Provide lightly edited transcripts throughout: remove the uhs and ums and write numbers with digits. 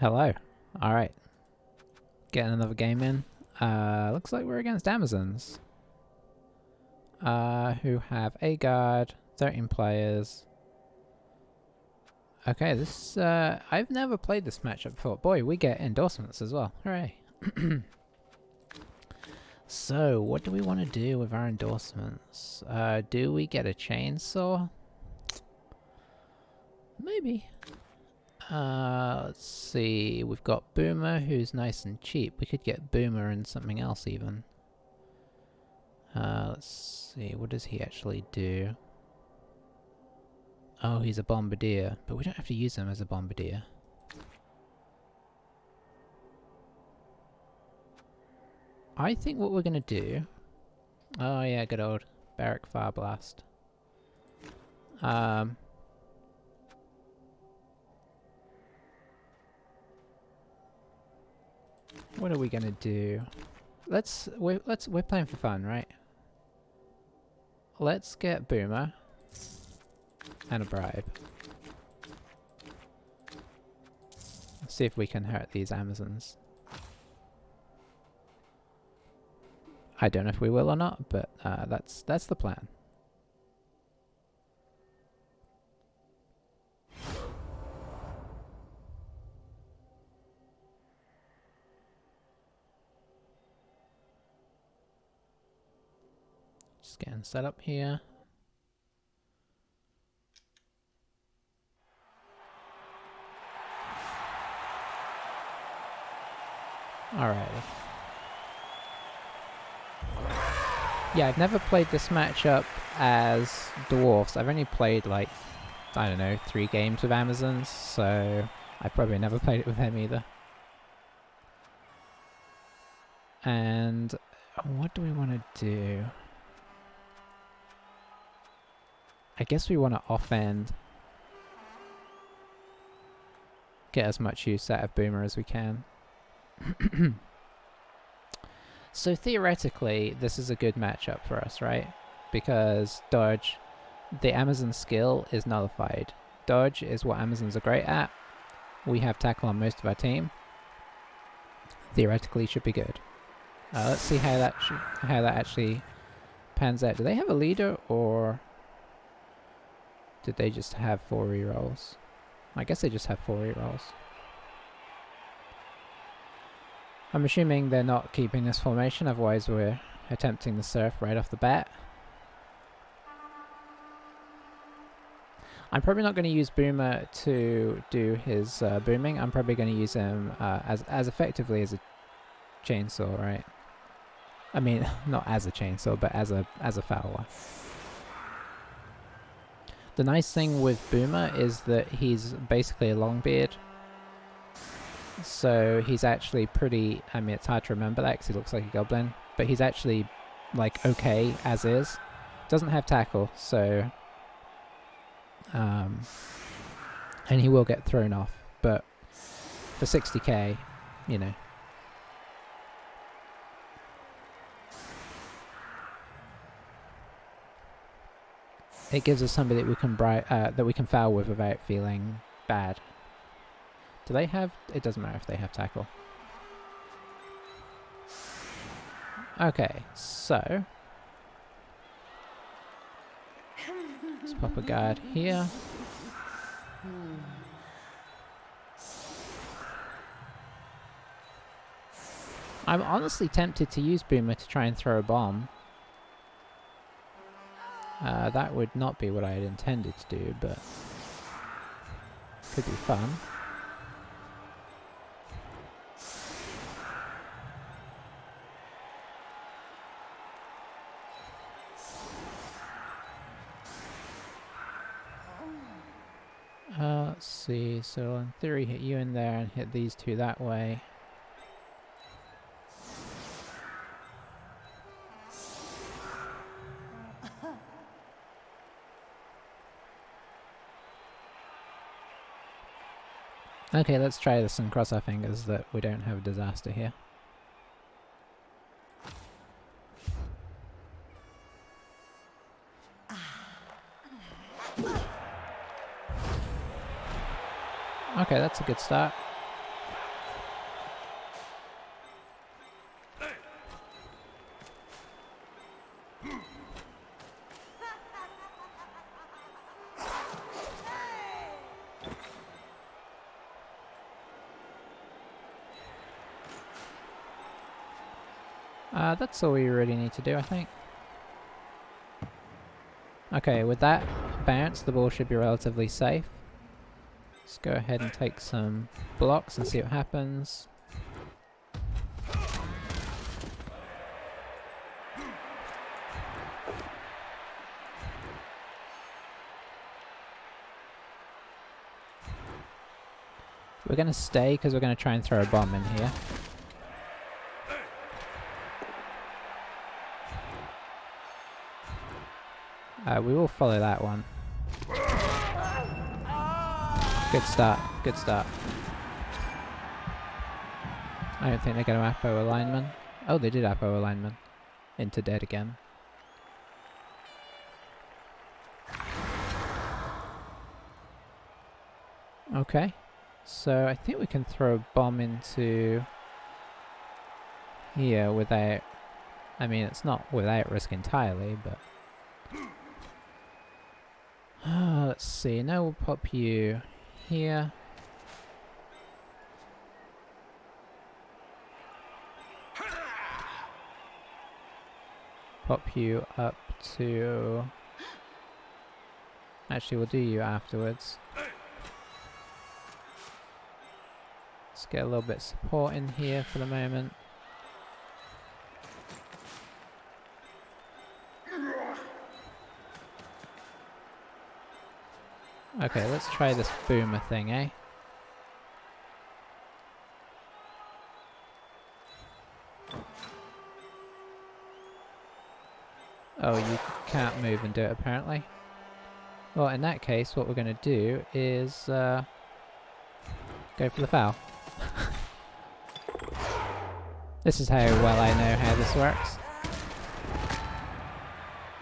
Hello. Alright. Getting another game in. Looks like we're against Amazons. Who have a guard, 13 players. Okay, this, I've never played this matchup before. Boy, we get endorsements as well. Hooray. So, what do we want to do with our endorsements? Do we get a chainsaw? Maybe. Let's see. We've got Boomer, who's nice and cheap. We could get Boomer and something else even. Let's see. What does he actually do? Oh, he's a bombardier, but we don't have to use him as a bombardier. I think what we're gonna do... Oh yeah, good old Barrack Fire Blast. What are we gonna do? We're playing for fun, right? Let's get Boomer and a bribe. Let's see if we can hurt these Amazons. I don't know if we will or not, but that's the plan. Just getting set up here. Alright. Yeah, I've never played this matchup as dwarfs. I've only played like, I don't know, 3 games with Amazons, so I've probably never played it with them either. And what do we want to do? I guess we want to offend. Get as much use out of Boomer as we can. So theoretically, this is a good matchup for us, right? Because dodge, the Amazon skill is nullified. Dodge is what Amazons are great at. We have tackle on most of our team. Theoretically, should be good. Let's see how that actually pans out. Do they have a leader, or did they just have 4 rerolls? I guess they just have 4 rerolls. I'm assuming they're not keeping this formation, otherwise we're attempting the surf right off the bat. I'm probably not going to use Boomer to do his booming. I'm probably going to use him as effectively as a chainsaw, right? I mean, not as a chainsaw, but as a fowler. The nice thing with Boomer is that he's basically a Longbeard. So he's actually pretty, I mean, it's hard to remember that because he looks like a goblin, but he's actually like okay as is. Doesn't have tackle, so and he will get thrown off, but for 60k, you know. It gives us somebody that we can foul with without feeling bad. Do they have... It doesn't matter if they have tackle. Okay, so... let's pop a guard here. I'm honestly tempted to use Boomer to try and throw a bomb. That would not be what I had intended to do, but... could be fun. Let's see, so in theory hit you in there and hit these 2 that way. Okay, let's try this and cross our fingers that we don't have a disaster here. Okay, that's a good start. That's all we really need to do, I think. Okay, with that bounce, the ball should be relatively safe. Let's go ahead and take some blocks and see what happens. We're going to stay because we're going to try and throw a bomb in here. We will follow that one. Good start, good start. I don't think they're going to Apo alignment. Oh, they did Apo alignment. Into dead again. Okay. So I think we can throw a bomb into here without... I mean, it's not without risk entirely, but... let's see. Now we'll pop you here. Pop you up to... Actually, we'll do you afterwards. Let's get a little bit of support in here for the moment. Okay, let's try this boomer thing, eh? Oh, you can't move and do it apparently. Well, in that case, what we're going to do is go for the foul. This is how well I know how this works.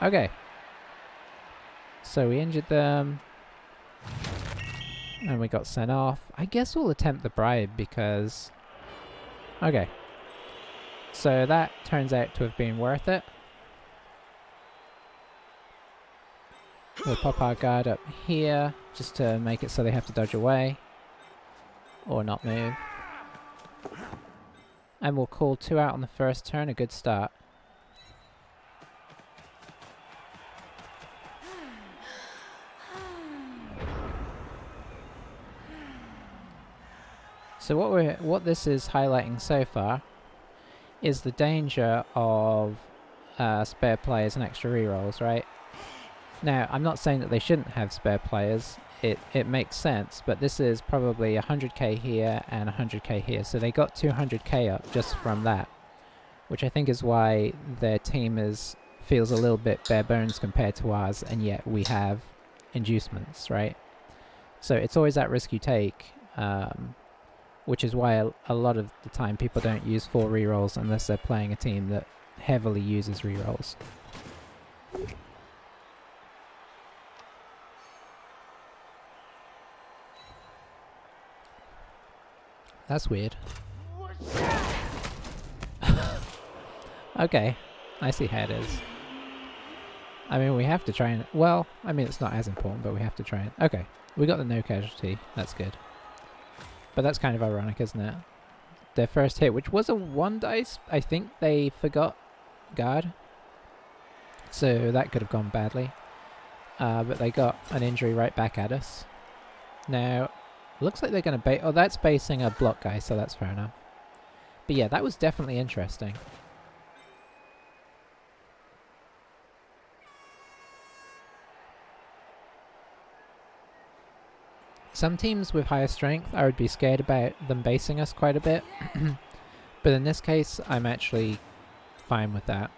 Okay. So we injured them. And we got sent off. I guess we'll attempt the bribe because... Okay. So that turns out to have been worth it. We'll pop our guard up here just to make it so they have to dodge away. Or not move. And we'll call 2 out on the first turn, a good start. So what this is highlighting so far is the danger of spare players and extra rerolls, right? Now, I'm not saying that they shouldn't have spare players. It makes sense, but this is probably 100k here and 100k here, so they got 200k up just from that, which I think is why their team feels a little bit bare bones compared to ours, and yet we have inducements, right? So it's always that risk you take, which is why a lot of the time people don't use 4 rerolls unless they're playing a team that heavily uses rerolls. That's weird. Okay, I see how it is. I mean, we have to try and... Well, I mean, it's not as important, but we have to try and... Okay, we got the no casualty. That's good. But that's kind of ironic, isn't it? Their first hit, which was a 1 dice, I think they forgot guard. So that could have gone badly. But they got an injury right back at us. Now, looks like they're going to bait... Oh, that's basing a block guy, so that's fair enough. But yeah, that was definitely interesting. Some teams with higher strength, I would be scared about them basing us quite a bit. But in this case, I'm actually fine with that.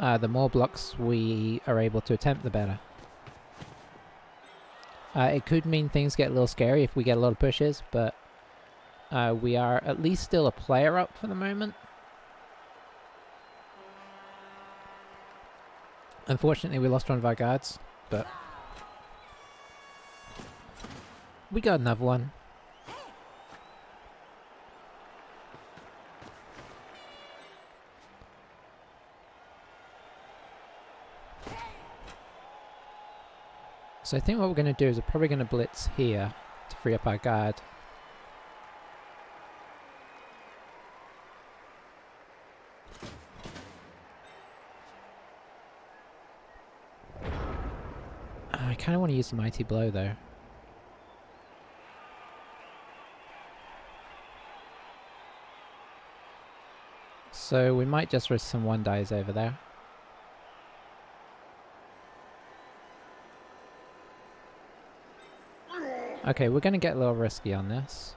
The more blocks we are able to attempt, the better. It could mean things get a little scary if we get a lot of pushes, but we are at least still a player up for the moment. Unfortunately, we lost one of our guards, but we got another one. So I think what we're going to do is we're probably going to blitz here to free up our guard. kind of want to use the Mighty Blow though. So we might just risk some 1-dies over there. Okay, we're going to get a little risky on this.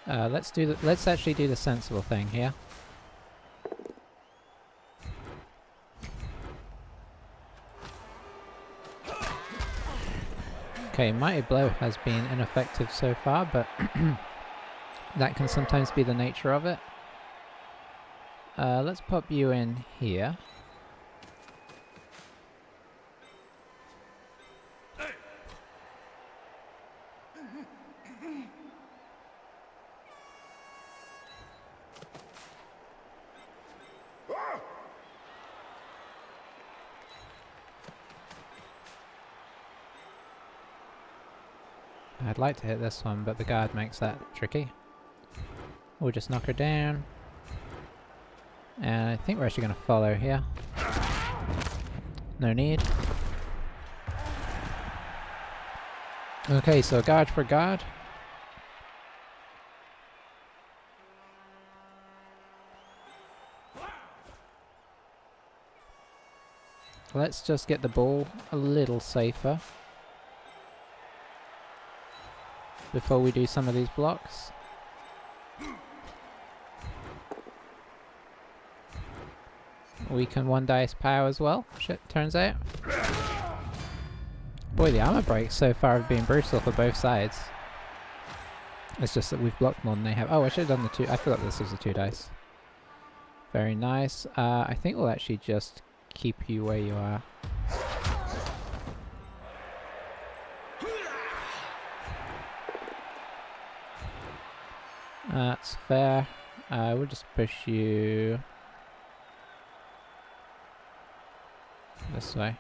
Let's actually do the sensible thing here. Okay, Mighty Blow has been ineffective so far, but that can sometimes be the nature of it. Let's pop you in here. I'd like to hit this one, but the guard makes that tricky. We'll just knock her down. And I think we're actually going to follow here. No need. Okay, so guard for guard. Let's just get the ball a little safer before we do some of these blocks. We can 1-dice power as well, shit, turns out. Boy, the armor breaks so far have been brutal for both sides. It's just that we've blocked more than they have. Oh, I should have done the 2. I forgot this was a 2-dice. Very nice. I think we'll actually just keep you where you are. That's fair. We'll just push you this way.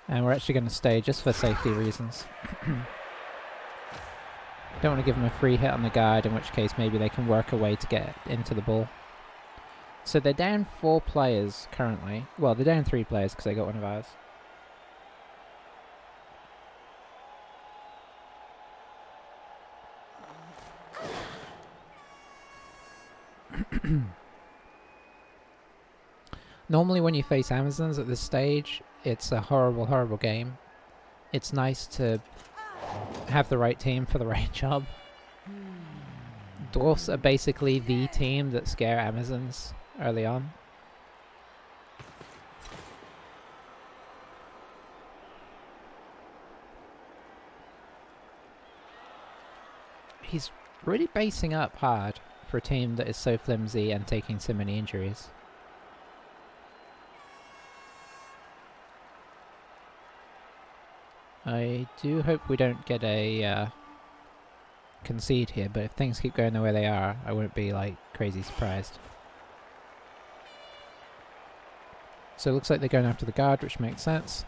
And we're actually going to stay just for safety reasons. Don't want to give them a free hit on the guard, in which case maybe they can work a way to get into the ball. So they're down 4 players currently. Well, they're down 3 players because they got one of ours. Normally when you face Amazons at this stage, it's a horrible, horrible game. It's nice to have the right team for the right job. Dwarfs are basically the team that scare Amazons early on. He's really basing up hard for a team that is so flimsy and taking so many injuries. I do hope we don't get a concede here, but if things keep going the way they are, I wouldn't be like crazy surprised. So it looks like they're going after the guard, which makes sense.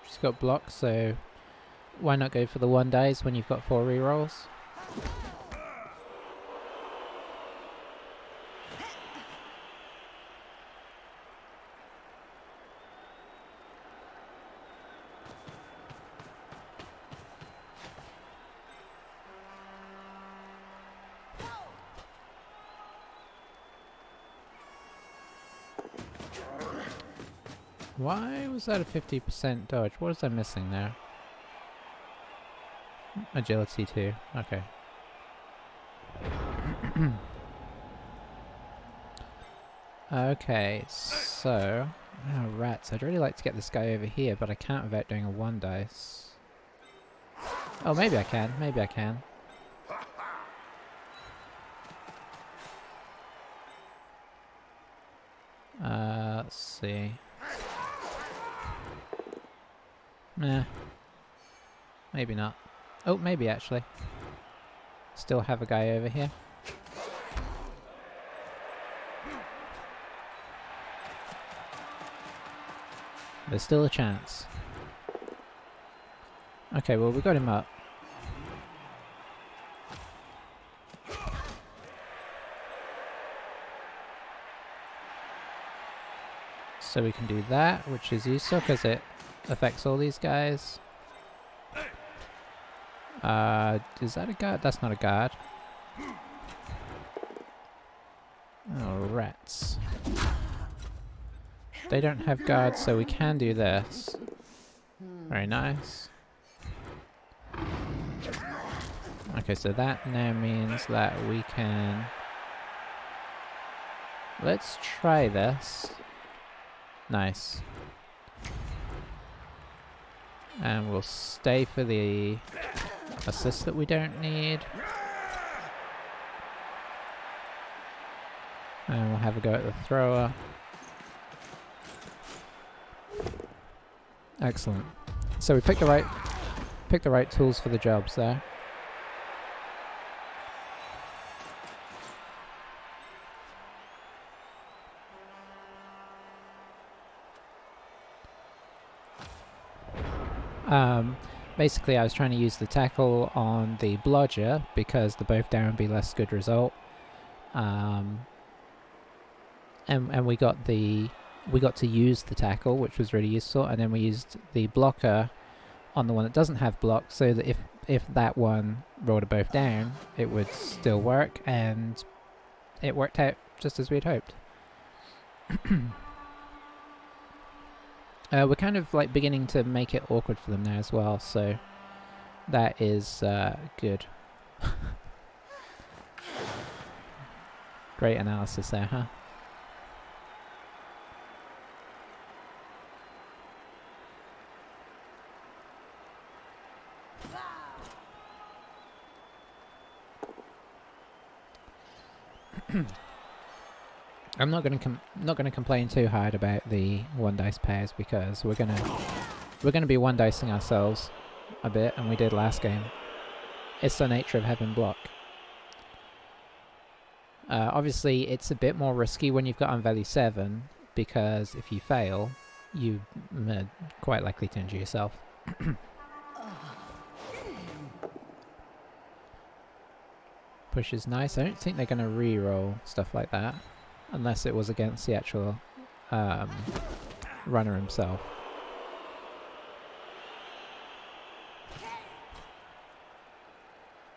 Just got blocks, so why not go for the 1-dies when you've got 4 rerolls? Why was that a 50% dodge? What was I missing there? Agility too. Okay. Okay, so... Oh, rats. I'd really like to get this guy over here, but I can't without doing a 1-dice. Oh, maybe I can. Maybe I can. Let's see. Nah. Maybe not. Oh, maybe actually. Still have a guy over here. There's still a chance. Okay, well we got him up. So we can do that, which is useful because it affects all these guys. Is that a guard? That's not a guard. Oh, rats. They don't have guards, so we can do this. Very nice. Okay, so that now means that we can... Let's try this. Nice. And we'll stay for the assist that we don't need. And we'll have a go at the thrower. Excellent. So we picked the right tools for the jobs there. Basically I was trying to use the tackle on the blodger because the both down would be less good result. And we got to use the tackle, which was really useful, and then we used the blocker on the one that doesn't have block, so that if that one rolled a both down, it would still work, and it worked out just as we'd hoped. We're kind of like beginning to make it awkward for them now as well, so that is good. Great analysis there, huh? I'm not gonna complain too hard about the one dice pairs because we're gonna be one dicing ourselves a bit, and we did last game. It's the nature of having block. Obviously, it's a bit more risky when you've got on value 7 because if you fail, you quite likely to injure yourself. Push is nice. I don't think they're gonna re-roll stuff like that. Unless it was against the actual runner himself.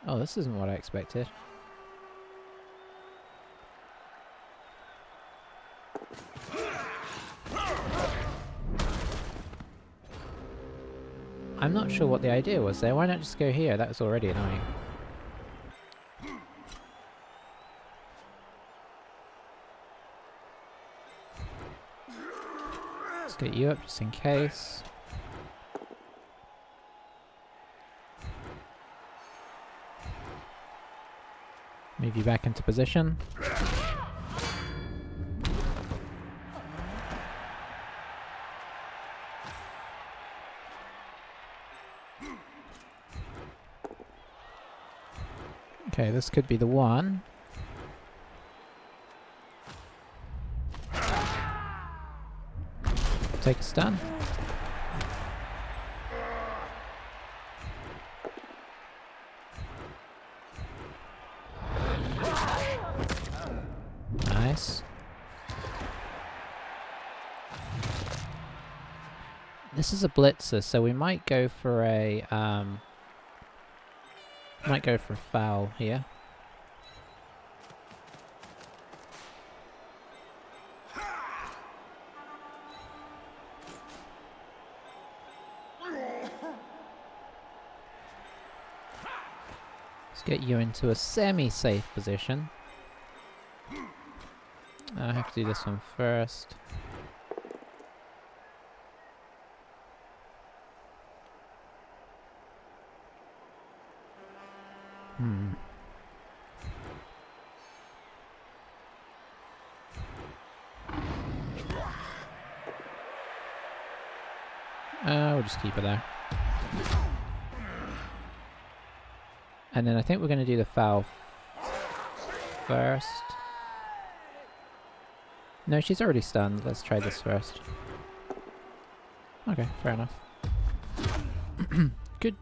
Oh, this isn't what I expected. I'm not sure what the idea was there. Why not just go here? That was already annoying. Get you up just in case. Move you back into position. Okay, this could be the one. Take a stun. Nice. This is a blitzer, so we might go for a foul here. Get you into a semi-safe position. I have to do this one first. We'll just keep it there. And then I think we're going to do the foul first. No, she's already stunned. Let's try this first. Okay, fair enough. Could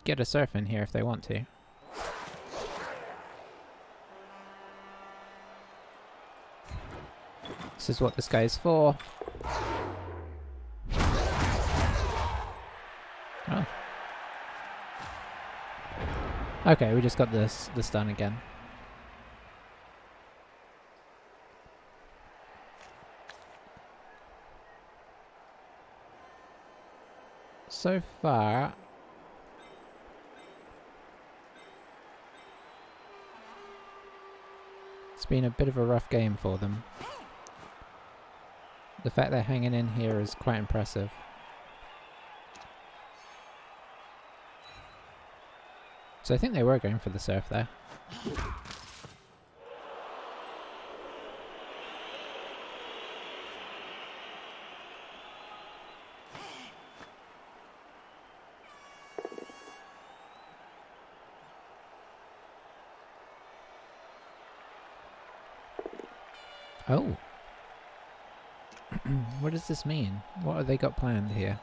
get a surf in here if they want to. This is what this guy's for. Oh. Okay, we just got the stun again. So far, it's been a bit of a rough game for them. The fact they're hanging in here is quite impressive. So I think they were going for the surf there. Oh. What does this mean? What have they got planned here?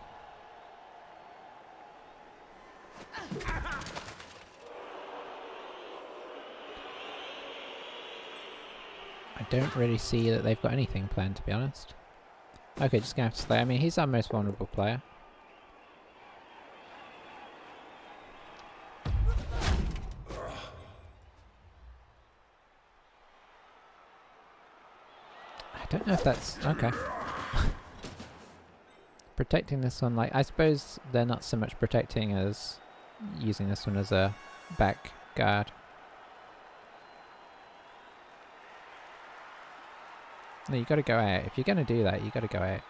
I don't really see that they've got anything planned, to be honest. Okay, just gonna have to slay. I mean, he's our most vulnerable player. I don't know if that's... okay. Protecting this one, like, I suppose they're not so much protecting as using this one as a back guard. No, you gotta go out. If you're gonna do that, you gotta go out.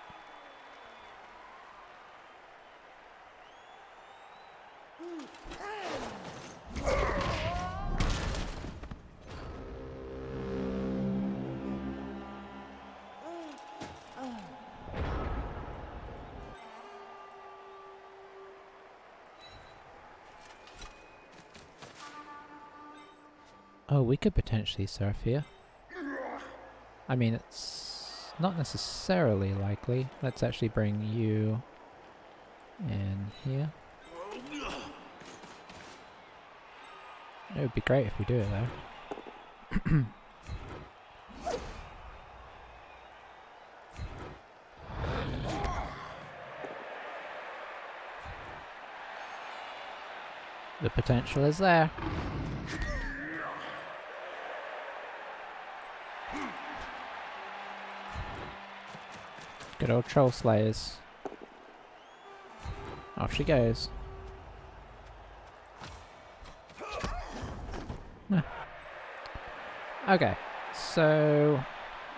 Oh, we could potentially surf here. I mean, it's not necessarily likely. Let's actually bring you in here. It would be great if we do it though. The potential is there. Good old troll slayers. Off she goes. Okay, so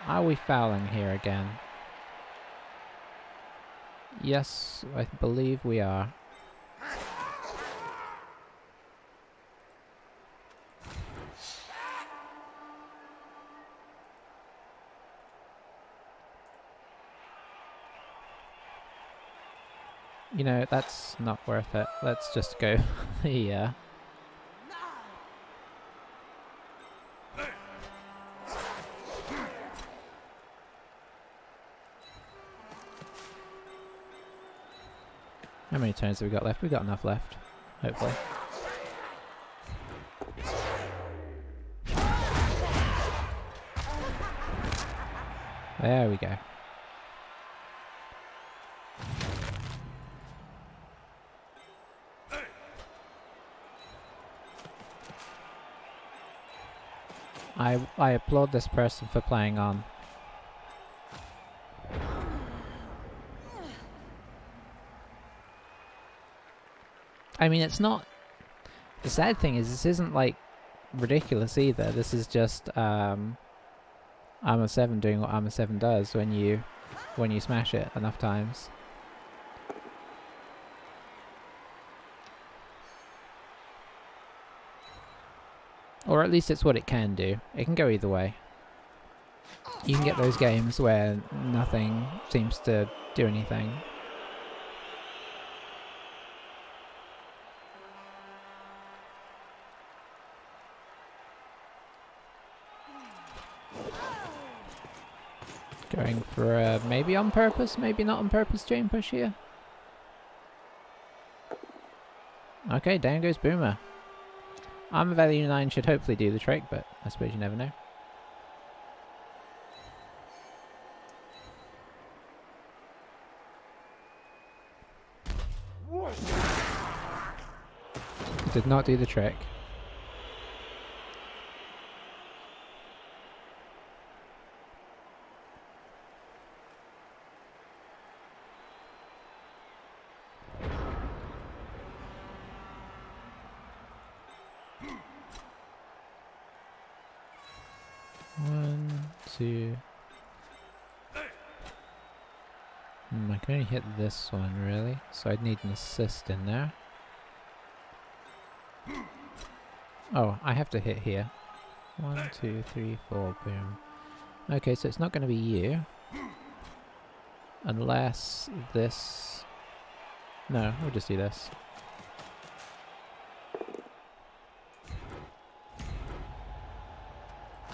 are we fouling here again? Yes, I believe we are. You know, that's not worth it. Let's just go the How many turns have we got left? We've got enough left, hopefully. There we go. I applaud this person for playing on. I mean, it's not... The sad thing is, this isn't, like, ridiculous either. This is just, Armor 7 doing what Armor 7 does when you smash it enough times. Or at least it's what it can do. It can go either way. You can get those games where nothing seems to do anything. Going for a maybe on purpose, maybe not on purpose chain push here. Okay, down goes Boomer. Armor value 9 should hopefully do the trick, but I suppose you never know. Did not do the trick. One, two. I can only hit this one really, so I'd need an assist in there. Oh, I have to hit here. 1, 2, 3, 4, boom. Okay, so it's not going to be you. Unless this... No, we'll just do this.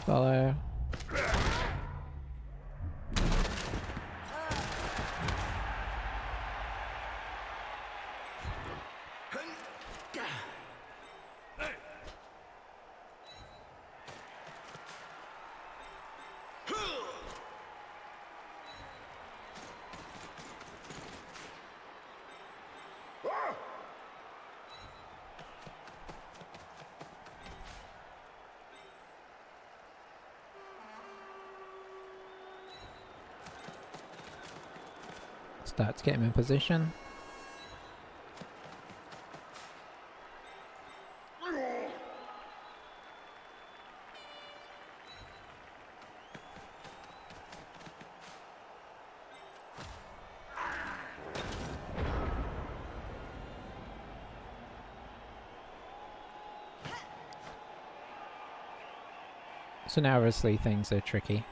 Follow. Start to get him in position. So now obviously things are tricky.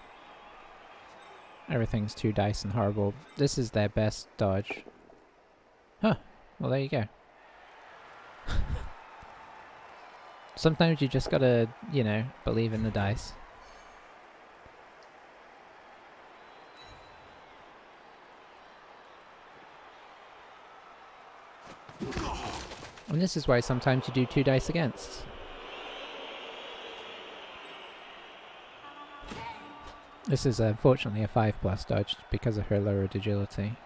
Everything's 2 dice and horrible. This is their best dodge. Huh. Well, there you go. Sometimes you just gotta, you know, believe in the dice. And this is why sometimes you do 2 dice against. This is unfortunately a 5+ dodge because of her lowered agility.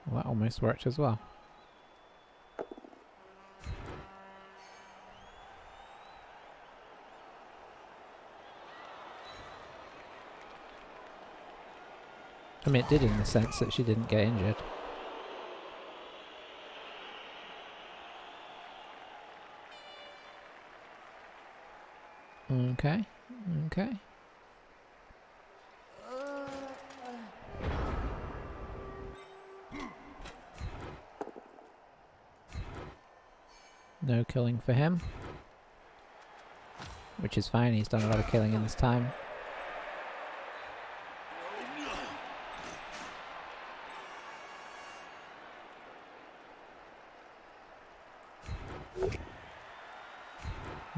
Well, that almost worked as well. I mean, it did in the sense that she didn't get injured. Okay, okay. No killing for him. Which is fine, he's done a lot of killing in this time.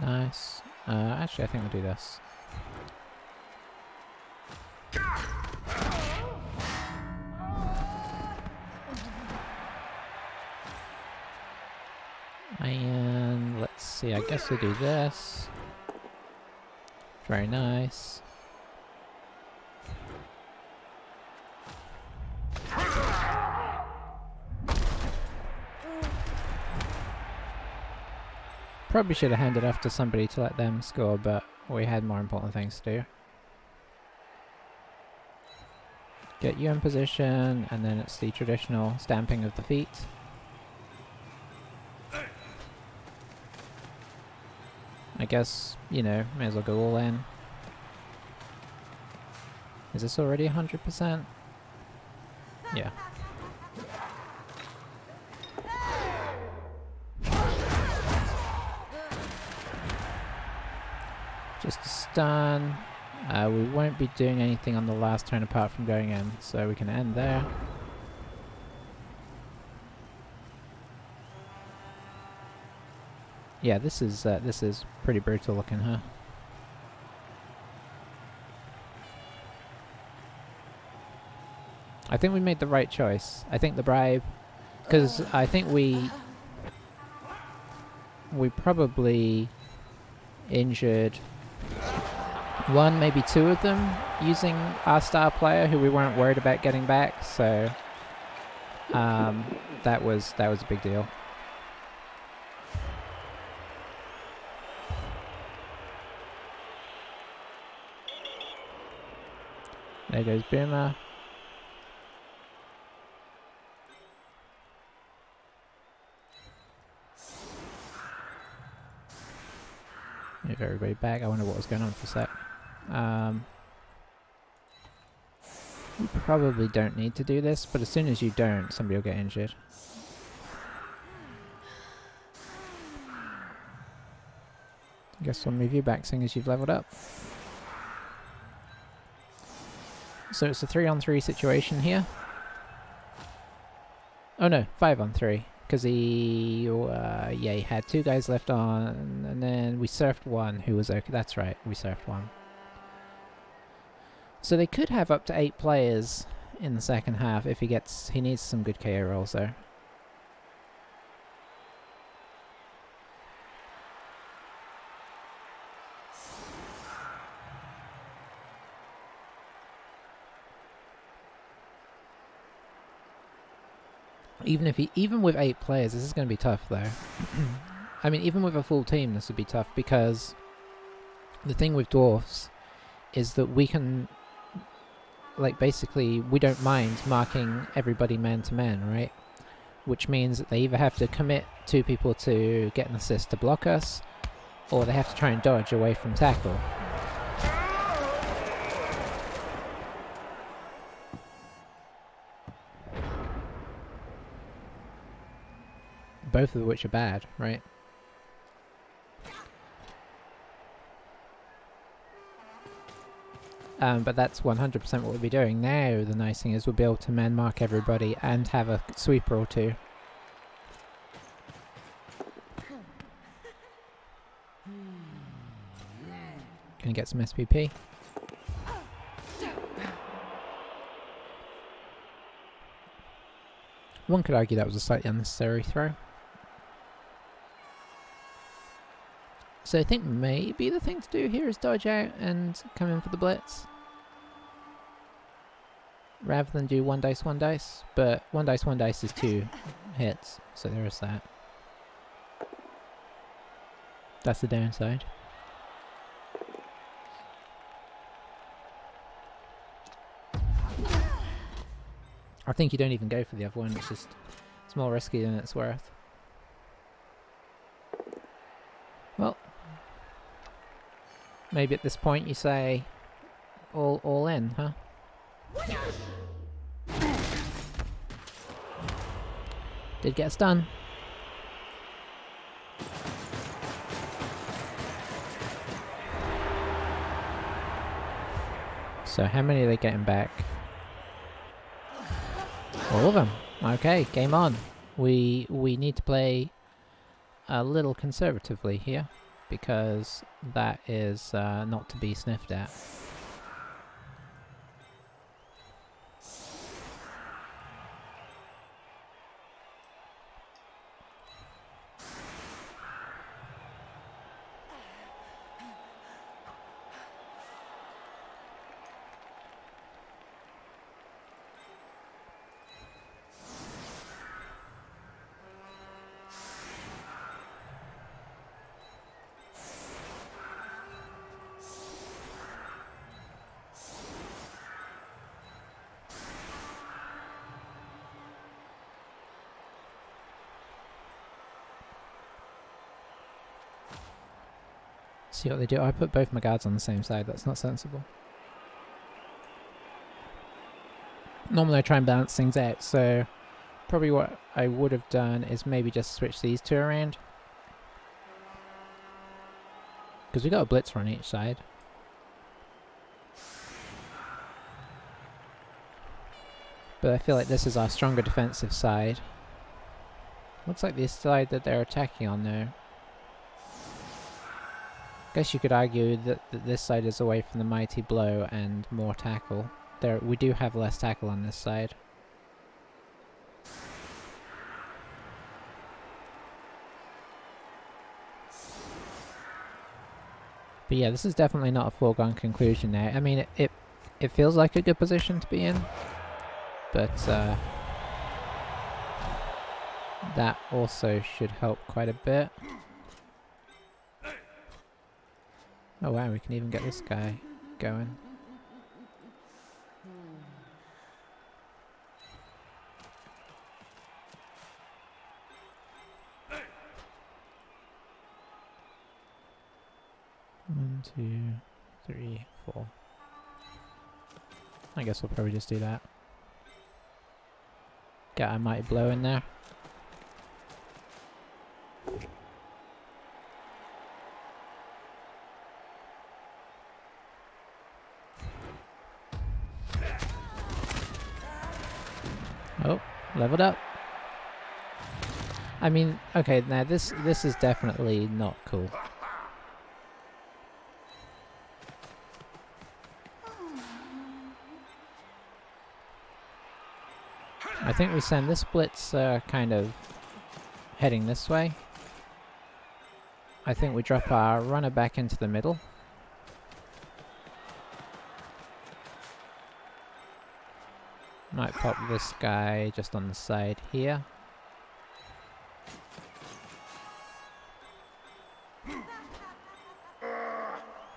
Nice. Actually, I think we'll do this. And let's see, I guess we'll do this. Very nice. Probably should have handed off to somebody to let them score, but we had more important things to do. Get you in position, and then it's the traditional stamping of the feet. I guess, you know, may as well go all in. Is this already 100%? Yeah. Just a stun. We won't be doing anything on the last turn apart from going in, so we can end there. Yeah, this is pretty brutal looking, huh? I think we made the right choice. I think the bribe, because I think we probably injured one, maybe two of them using our star player who we weren't worried about getting back. So that was a big deal. There goes Boomer. Move everybody back. I wonder what was going on for a sec. We probably don't need to do this, but as soon as you don't, somebody will get injured. Guess we'll move you back, seeing as you've leveled up. So it's a 3-on-3 situation here. Oh no, 5-on-3. Because he had two guys left on, and then we surfed one who was okay. That's right, we surfed one. So they could have up to 8 players in the second half if he needs some good KO rolls though. Even with 8 players, this is going to be tough though. I mean, even with a full team, this would be tough because the thing with dwarfs is that we can, like, basically we don't mind marking everybody man to man, right? Which means that they either have to commit 2 people to get an assist to block us, or they have to try and dodge away from tackle. Both of which are bad, right? But that's 100% what we'll be doing. Now the nice thing is we'll be able to man mark everybody and have a sweeper or 2. Gonna get some SPP. One could argue that was a slightly unnecessary throw. So I think maybe the thing to do here is dodge out and come in for the blitz. Rather than do 1 dice, 1 dice. But 1 dice, 1 dice is 2 hits. So there is that. That's the downside. I think you don't even go for the other one. It's more risky than it's worth. Well, maybe at this point you say all in, huh? Did get us done. So how many are they getting back? All of them. Okay, game on. We need to play a little conservatively here, because that is not to be sniffed at. See what they do. I put both my guards on the same side. That's not sensible. Normally I try and balance things out, so probably what I would have done is maybe just switch these 2 around. Because we got a blitzer on each side. But I feel like this is our stronger defensive side. Looks like the side that they're attacking on now. Guess you could argue that this side is away from the mighty blow and more tackle. We do have less tackle on this side. But yeah, this is definitely not a foregone conclusion now. I mean, it feels like a good position to be in, but that also should help quite a bit. Oh wow, we can even get this guy going. One, two, three, four. I guess we'll probably just do that. Get a mighty blow in there. Oh, leveled up. I mean, okay, now this is definitely not cool. I think we send this blitz kind of heading this way. I think we drop our runner back into the middle. Might pop this guy just on the side here.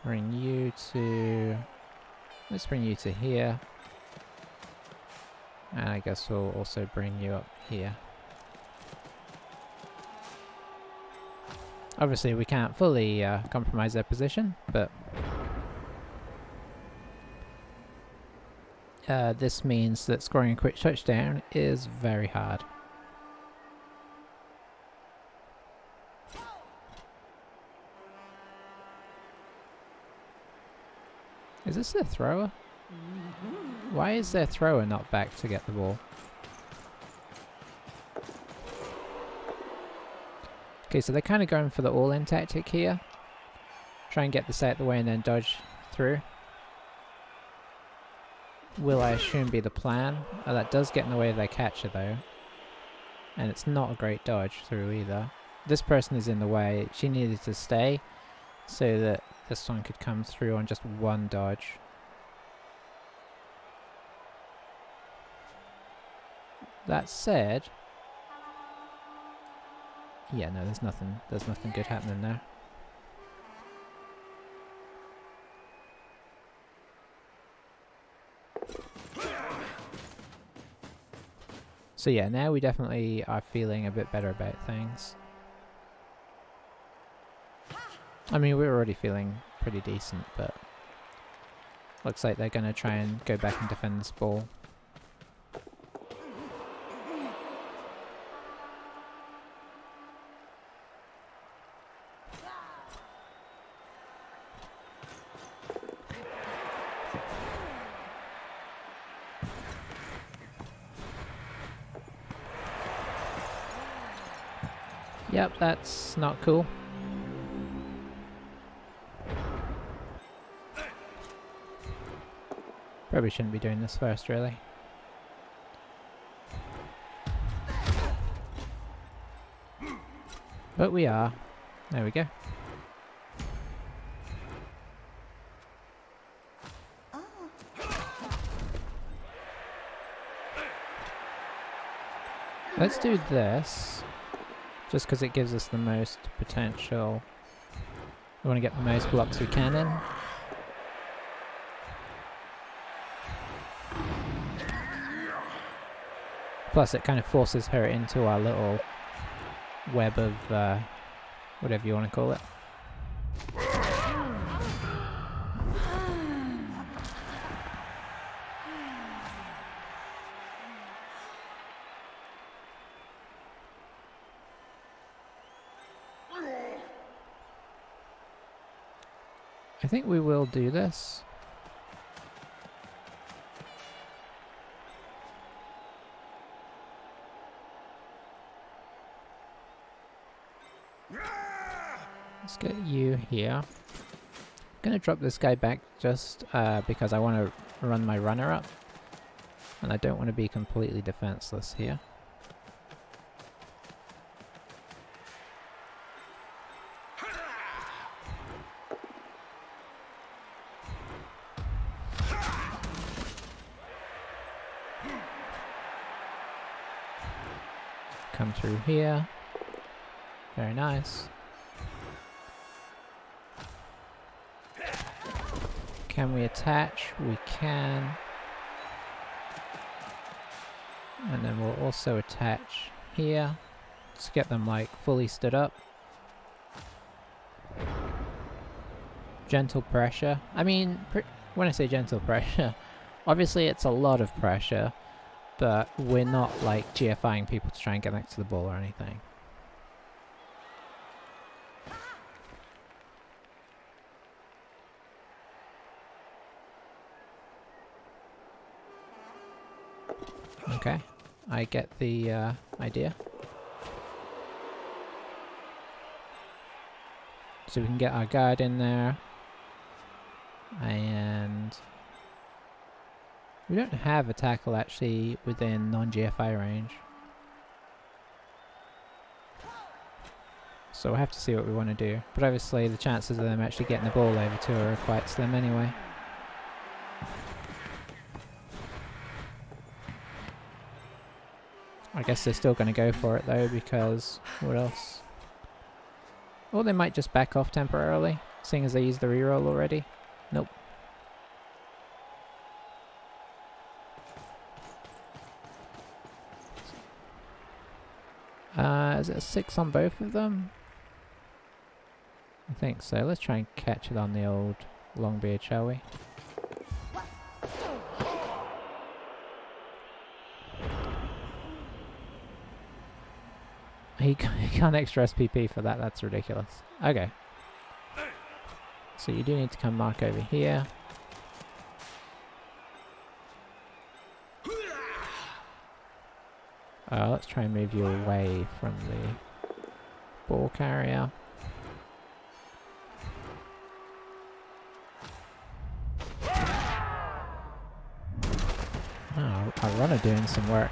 Bring you to... let's bring you to here. And I guess we'll also bring you up here. Obviously we can't fully compromise their position, but this means that scoring a quick touchdown is very hard. Is this their thrower? Why is their thrower not back to get the ball? Okay, so they're kind of going for the all-in tactic here. Try and get this out of the way and then dodge through. Will, I assume, be the plan. Oh, that does get in the way of their catcher though. And it's not a great dodge through either. This person is in the way. She needed to stay so that this one could come through on just one dodge. That said, yeah, no, there's nothing good happening there. So yeah, now we definitely are feeling a bit better about things. I mean, we're already feeling pretty decent, but looks like they're going to try and go back and defend this ball. Yep, that's not cool. Probably shouldn't be doing this first, really. But we are. There we go. Let's do this. Just because it gives us the most potential. We want to get the most blocks we can in. Plus it kind of forces her into our little web of whatever you want to call it. I think we will do this. Let's get you here. I'm gonna drop this guy back just because I want to run my runner up. And I don't want to be completely defenseless here. come through here. Very nice. Can we attach? We can. And then we'll also attach here. Let's get them like fully stood up. Gentle pressure. I mean, when I say gentle pressure, obviously it's a lot of pressure, but we're not like GFIing people to try and get next to the ball or anything. Okay, I get the idea. So we can get our guard in there. And we don't have a tackle actually within non-GFI range. So we'll have to see what we want to do. But obviously the chances of them actually getting the ball over to her are quite slim anyway. I guess they're still going to go for it though, because what else? Or they might just back off temporarily, seeing as they used the reroll already. Nope. Is it a 6 on both of them? I think so. Let's try and catch it on the old Longbeard, shall we? He can't extra SPP for that, that's ridiculous. Okay. So you do need to come mark over here. Let's try and move you away from the ball carrier. Oh, our runner doing some work.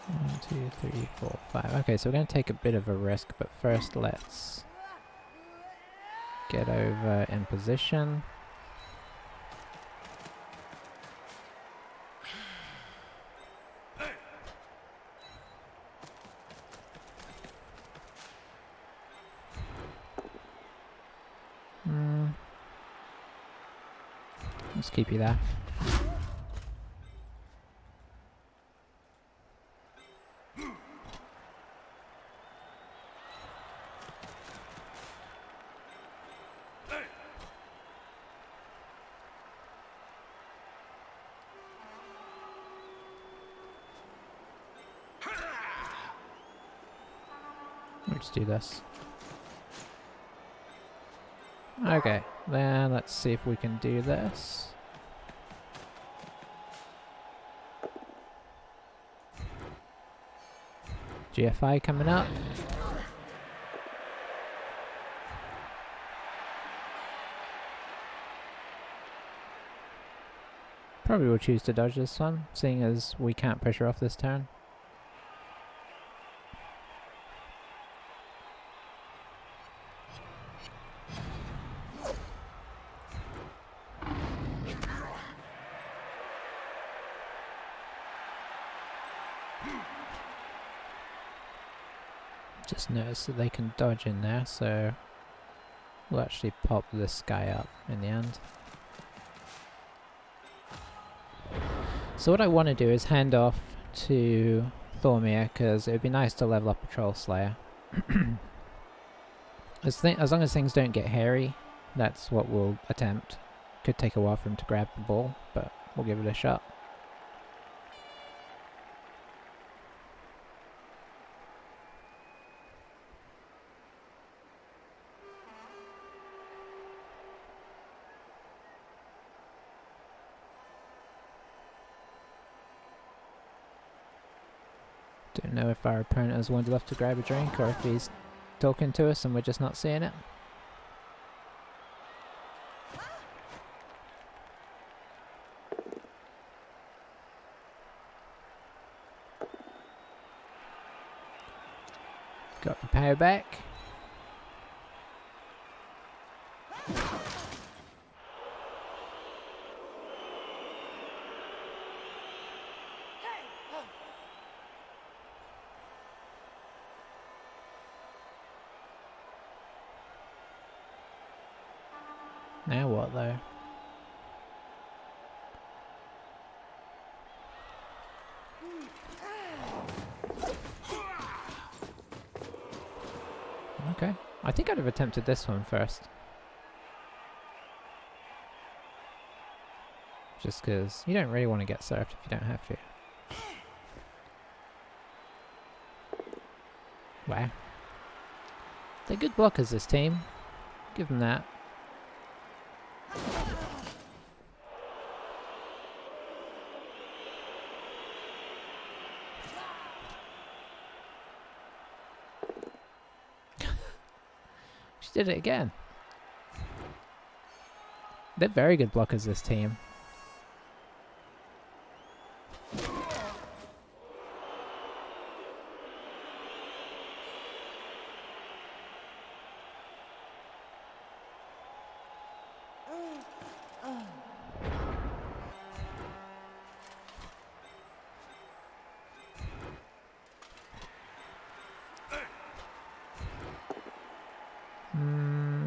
One, 2, 3, 4, 5. Okay, so we're going to take a bit of a risk, but first let's get over in position. Let's keep you there. Let's do this. Okay, then let's see if we can do this. GFI coming up. Probably will choose to dodge this one, seeing as we can't push her off this turn. Just notice that they can dodge in there, so we'll actually pop this guy up in the end. So what I want to do is hand off to Thormir, because it would be nice to level up a Troll Slayer. As long as things don't get hairy, that's what we'll attempt. Could take a while for him to grab the ball, but we'll give it a shot. Don't know if our opponent has wandered off to grab a drink or if he's talking to us and we're just not seeing it. Got the power back. Now what though? Okay. I think I'd have attempted this one first. Just because you don't really want to get surfed if you don't have to. Wow. They're good blockers, this team. Give them that. She did it again. They're very good blockers, this team.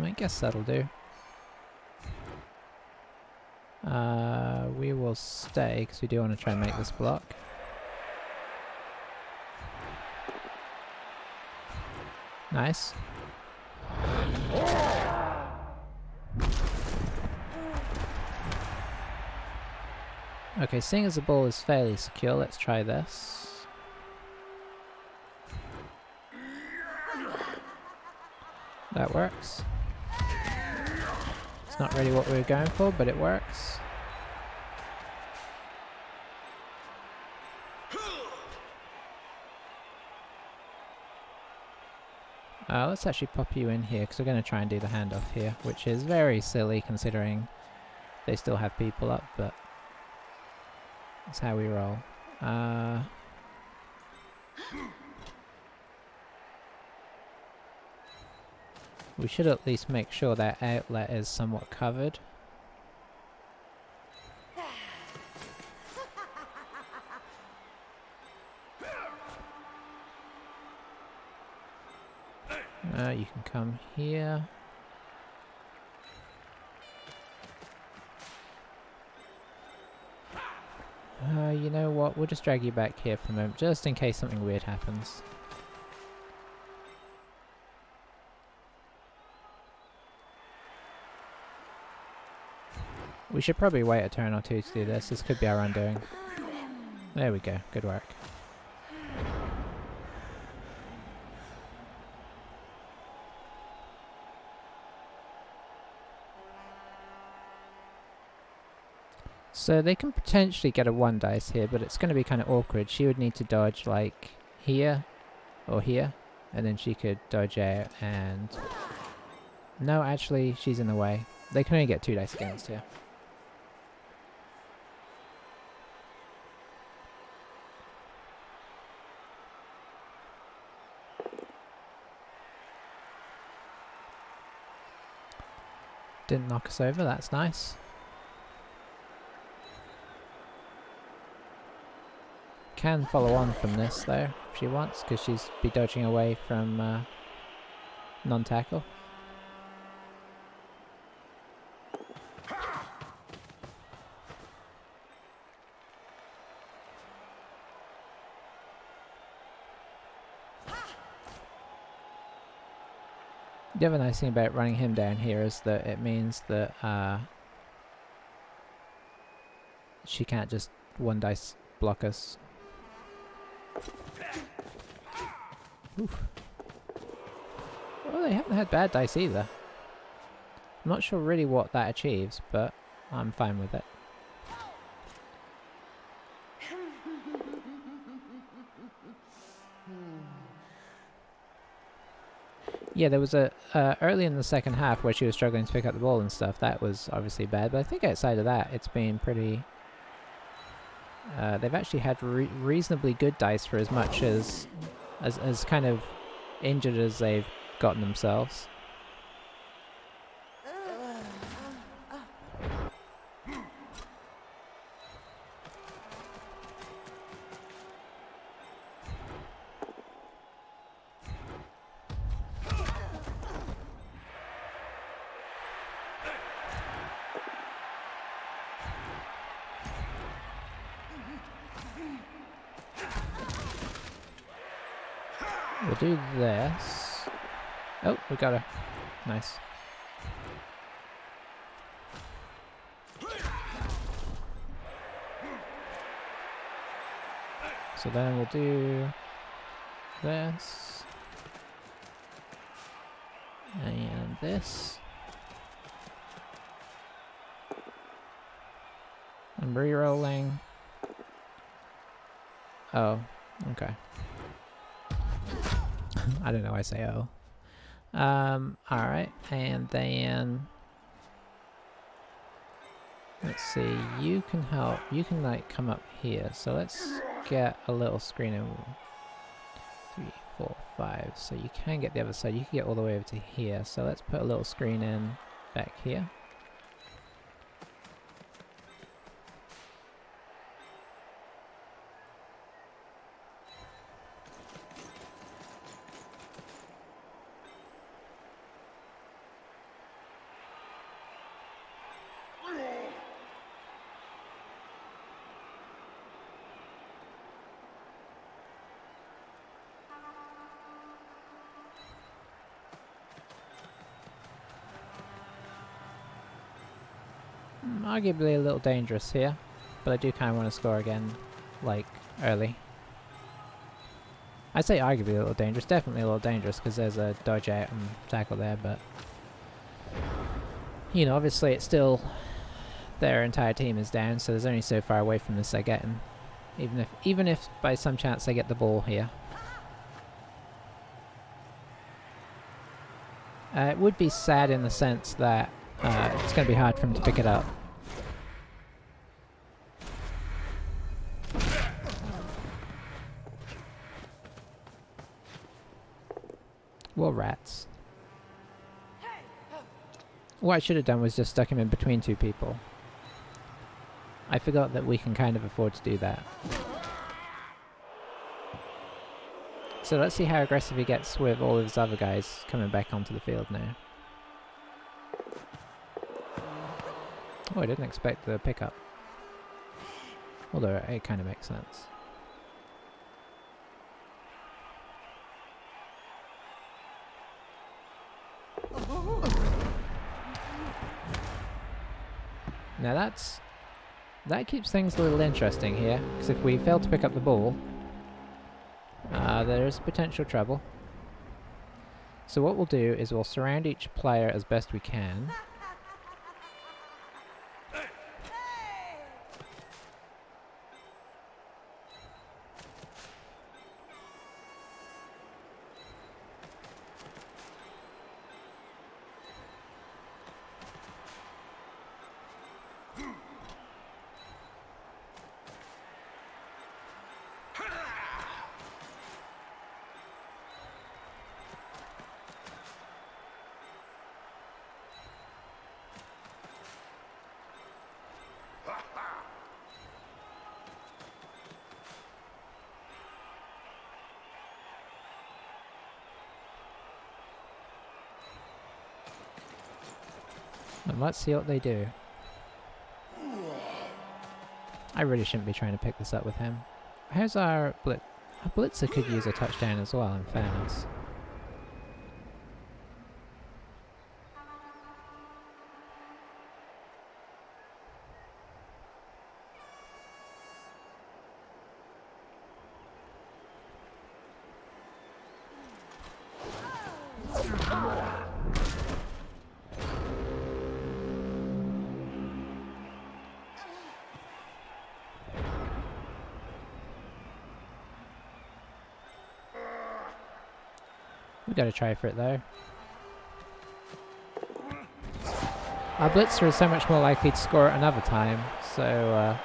I guess that'll do. We will stay because we do want to try and make this block. Nice. Okay, seeing as the ball is fairly secure, let's try this. That works. It's not really what we were going for, but it works. Let's actually pop you in here because we're going to try and do the handoff here, which is very silly considering they still have people up, but that's how we roll. We should at least make sure that outlet is somewhat covered. You can come here. You know what? We'll just drag you back here for a moment, just in case something weird happens. We should probably wait a turn or two to do this. This could be our undoing. There we go. Good work. So they can potentially get a 1 dice here, but it's going to be kind of awkward. She would need to dodge like here or here, and then she could dodge out and... No, actually, she's in the way. They can only get 2 dice against here. Didn't knock us over, that's nice. Can follow on from this though, if she wants, because she's be dodging away from non-tackle. The other nice thing about running him down here is that it means that she can't just 1 dice block us. Oof. Well, they haven't had bad dice either. I'm not sure really what that achieves, but I'm fine with it. Yeah, there was a early in the second half where she was struggling to pick up the ball and stuff. That was obviously bad, but I think outside of that, it's been pretty... they've actually had reasonably good dice for as much as kind of injured as they've gotten themselves. we'll do this. Oh, we got her. Nice. So then we'll do this. And this. I'm re-rolling. Oh, okay. I don't know why I say oh. Alright, and then let's see, you can help, you can like come up here, so let's get a little screen in 3, 4, 5, so you can get the other side, you can get all the way over to here, so let's put a little screen in back here. Arguably a little dangerous here, but I do kind of want to score again, like, early. I'd say arguably a little dangerous, definitely a little dangerous, because there's a dodge out and tackle there, but you know, obviously it's still, their entire team is down, so there's only so far away from this they're getting, even if by some chance they get the ball here. It would be sad in the sense that it's going to be hard for them to pick it up. Well, rats. What I should have done was just stuck him in between two people. I forgot that we can kind of afford to do that. So let's see how aggressive he gets with all of his other guys coming back onto the field now. Oh, I didn't expect the pickup. Although it kind of makes sense. Now that keeps things a little interesting here, because if we fail to pick up the ball, there is potential trouble. So what we'll do is we'll surround each player as best we can. And let's see what they do. I really shouldn't be trying to pick this up with him. How's our blitz? Our blitzer could use a touchdown as well, in fairness. We gotta try for it though. Our blitzer is so much more likely to score at another time, so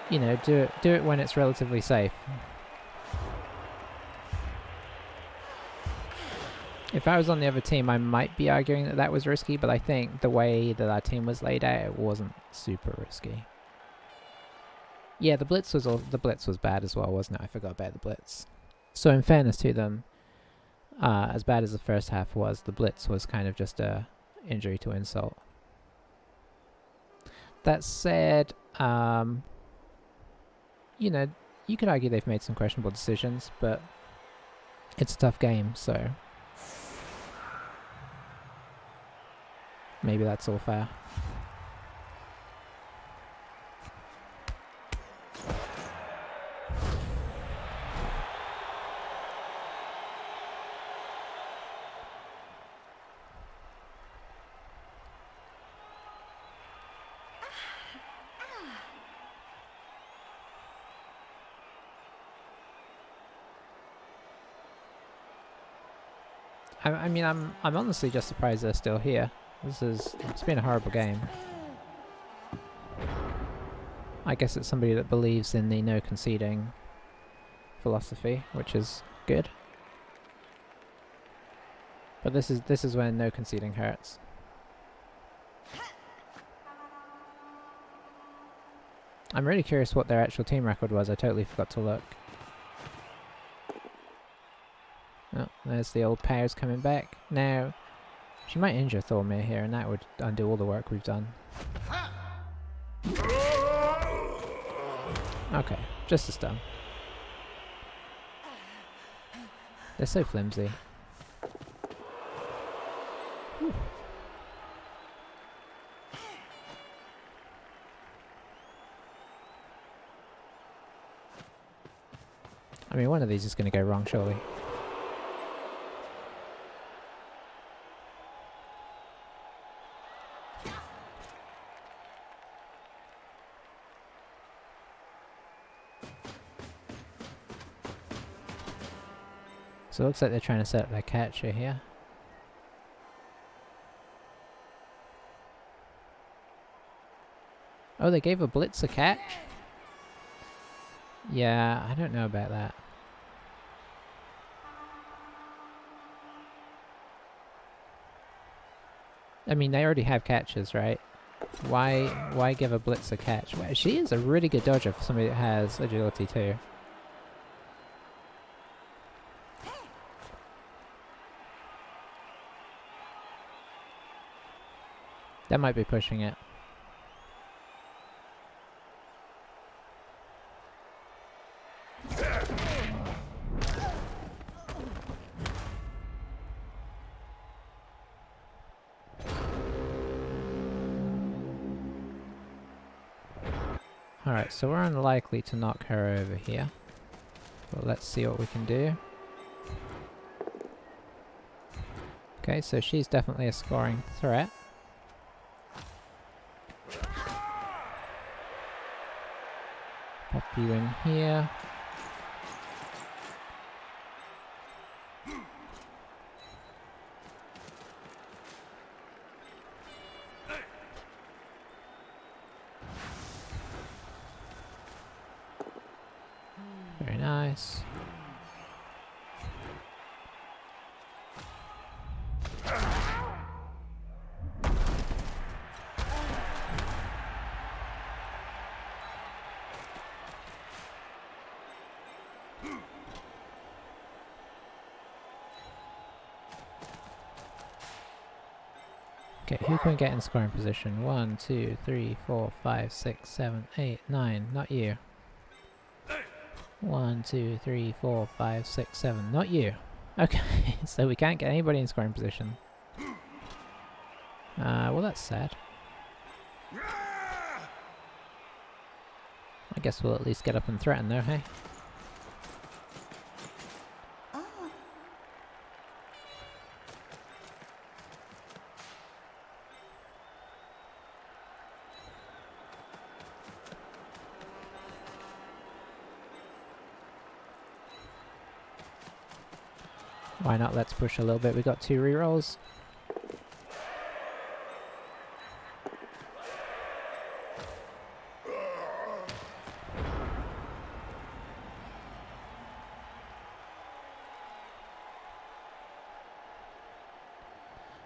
you know, do it when it's relatively safe. If I was on the other team, I might be arguing that that was risky, but I think the way that our team was laid out, it wasn't super risky. Yeah, the blitz was bad as well, wasn't it? I forgot about the blitz. So in fairness to them, as bad as the first half was, the blitz was kind of just a injury to insult. That said, you know, you could argue they've made some questionable decisions, but it's a tough game, so maybe that's all fair. I mean, I'm honestly just surprised they're still here. It's been a horrible game. I guess it's somebody that believes in the no conceding philosophy, which is good. But this is when no conceding hurts. I'm really curious what their actual team record was. I totally forgot to look. Oh, there's the old powers coming back. Now, she might injure Thormir here, and that would undo all the work we've done. Okay, just a stun. They're so flimsy. Whew. I mean, one of these is going to go wrong, surely. So it looks like they're trying to set up their catcher here. Oh, they gave a blitz a catch? Yeah, I don't know about that. I mean, they already have catches, right? Why give a blitz a catch? Well, she is a really good dodger for somebody that has agility too. That might be pushing it. Alright, so we're unlikely to knock her over here. But let's see what we can do. Okay, so she's definitely a scoring threat. Pop you in here. Very nice. Okay, who can we get in scoring position? 1, 2, 3, 4, 5, 6, 7, 8, 9. Not you. 1, 2, 3, 4, 5, 6, 7. Not you. Okay, so we can't get anybody in scoring position. Well, that's sad. I guess we'll at least get up and threaten though, hey? Why not? Let's push a little bit. We got 2 rerolls.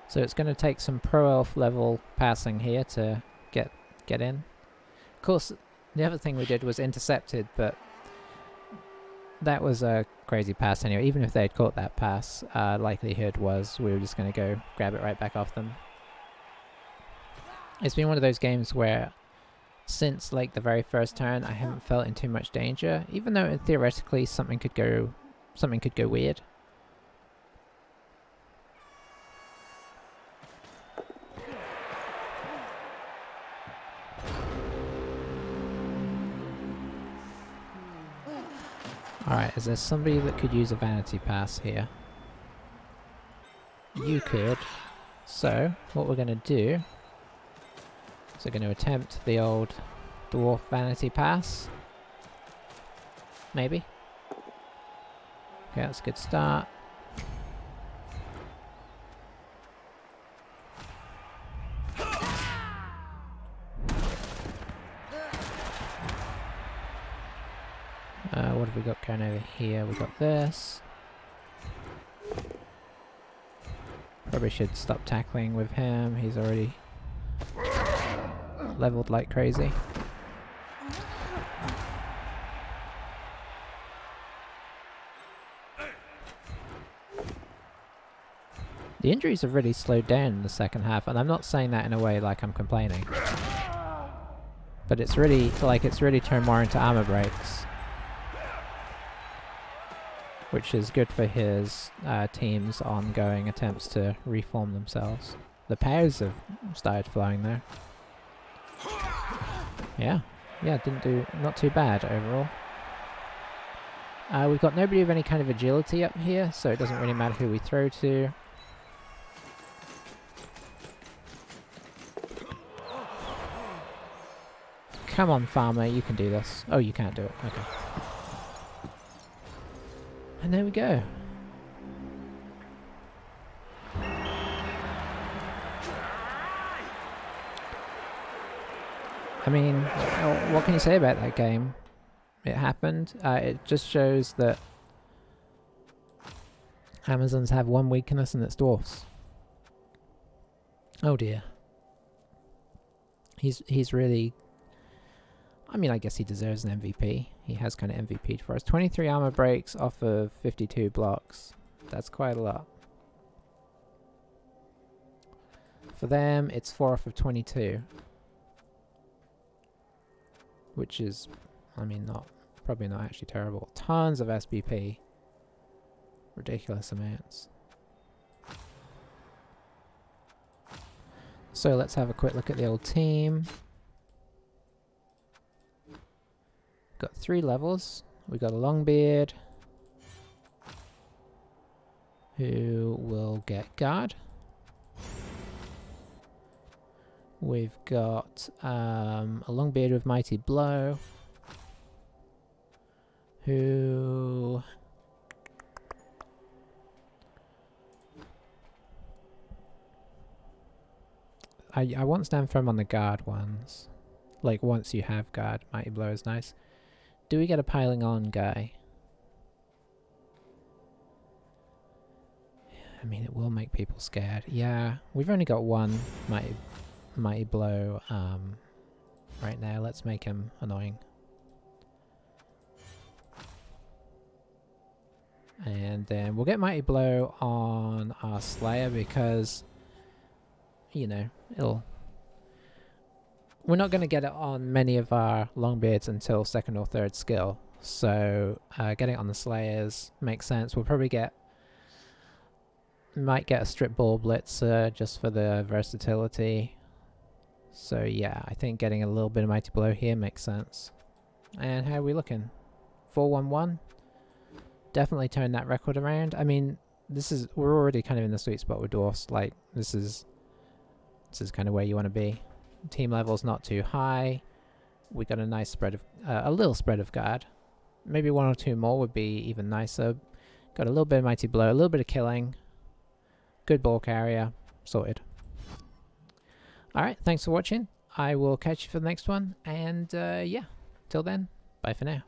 So it's going to take some pro elf level passing here to get in. Of course, the other thing we did was intercepted, but that was a crazy pass anyway. Even if they had caught that pass, likelihood was we were just going to go grab it right back off them. It's been one of those games where since like the very first turn I haven't felt in too much danger, even though theoretically something could go weird. Alright, is there somebody that could use a vanity pass here? You could. So, what we're going to do is we're going to attempt the old dwarf vanity pass. Maybe. Okay, that's a good start. What have we got going over here? We got this. Probably should stop tackling with him. He's already leveled like crazy. The injuries have really slowed down in the second half, and I'm not saying that in a way like I'm complaining. But it's really turned more into armor breaks, which is good for his team's ongoing attempts to reform themselves. The powers have started flowing there. Yeah, not too bad overall. We've got nobody with any kind of agility up here, so it doesn't really matter who we throw to. Come on, farmer, you can do this. Oh, you can't do it. Okay. And there we go. I mean, what can you say about that game? It happened. It just shows that Amazons have one weakness, and it's dwarfs. Oh dear. He's really... I mean, I guess he deserves an MVP. He has kind of MVP'd for us. 23 armor breaks off of 52 blocks. That's quite a lot. For them, it's 4 off of 22. Which is, I mean, probably not actually terrible. Tons of SBP. Ridiculous amounts. So let's have a quick look at the old team. Got 3 levels. We got a Longbeard, who will get guard. We've got a Longbeard with Mighty Blow, who I want stand firm on the guard ones. Like once you have guard, Mighty Blow is nice. Do we get a piling on guy? I mean, it will make people scared. Yeah, we've only got one Mighty Blow right now. Let's make him annoying. And then we'll get Mighty Blow on our Slayer because, you know, we're not going to get it on many of our Longbeards until 2nd or 3rd skill. So getting it on the Slayers makes sense. We'll probably might get a Strip Ball Blitzer just for the versatility. So yeah, I think getting a little bit of Mighty Blow here makes sense. And how are we looking? 4-1-1? Definitely turn that record around. I mean, we're already kind of in the sweet spot with dwarfs. Like, this is kind of where you want to be. Team level's not too high. We got a nice spread of a little spread of guard. Maybe 1 or 2 more would be even nicer. Got a little bit of Mighty Blow, a little bit of killing. Good ball carrier. Sorted. Alright, thanks for watching. I will catch you for the next one. And yeah, till then, bye for now.